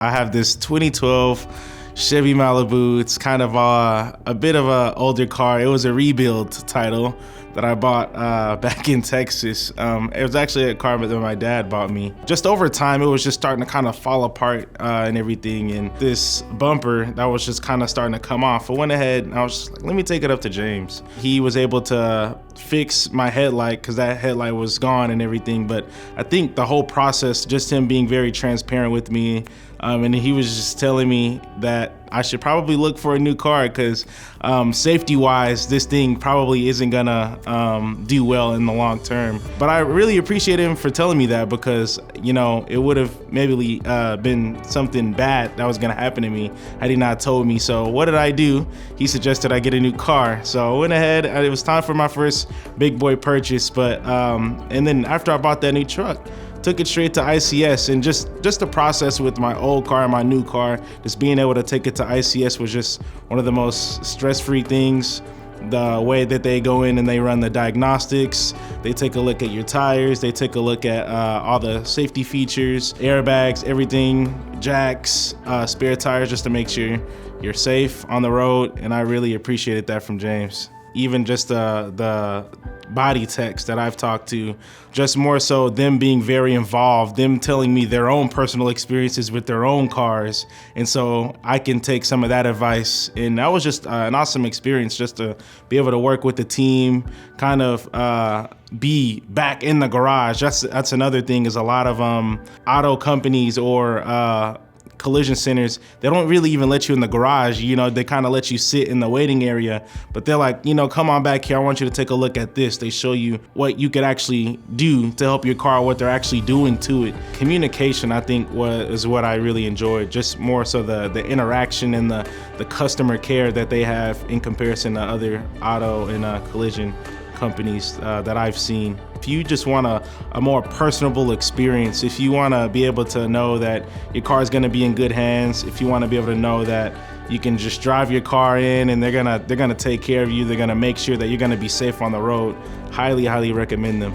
I have this 2012 Chevy Malibu. It's kind of a bit of an older car. It was a rebuild title that I bought back in Texas. It was actually a car that my dad bought me. Just over time, it was just starting to kind of fall apart and everything. And this bumper that was just kind of starting to come off. I went ahead and I was just like, let me take it up to James. He was able to fix my headlight because that headlight was gone and everything. But I think the whole process, just him being very transparent with me, and he was just telling me that I should probably look for a new car because safety-wise, this thing probably isn't gonna do well in the long term. But I really appreciate him for telling me that because, you know, it would have maybe been something bad that was gonna happen to me had he not told me. So what did I do? He suggested I get a new car. So I went ahead, it was time for my first big boy purchase. But and then after I bought that new truck, took it straight to ICS, and just the process with my old car and my new car, just being able to take it to ICS was just one of the most stress-free things. The way that they go in and they run the diagnostics, they take a look at your tires, they take a look at all the safety features, airbags, everything, jacks, spare tires, just to make sure you're safe on the road. And I really appreciated that from James. Even just the body techs that I've talked to, just more so them being very involved, them telling me their own personal experiences with their own cars. And so I can take some of that advice. And that was just an awesome experience, just to be able to work with the team, kind of be back in the garage. That's another thing, is a lot of auto companies or collision centers, they don't really even let you in the garage. You know, they kind of let you sit in the waiting area, but they're like, you know, come on back here, I want you to take a look at this. They show you what you could actually do to help your car, what they're actually doing to it. Communication, I think, is what I really enjoyed, just more so the interaction and the customer care that they have in comparison to other auto and collision companies that I've seen. If you just want a more personable experience, if you want to be able to know that your car is going to be in good hands, if you want to be able to know that you can just drive your car in and they're gonna take care of you, they're gonna make sure that you're gonna be safe on the road, highly recommend them.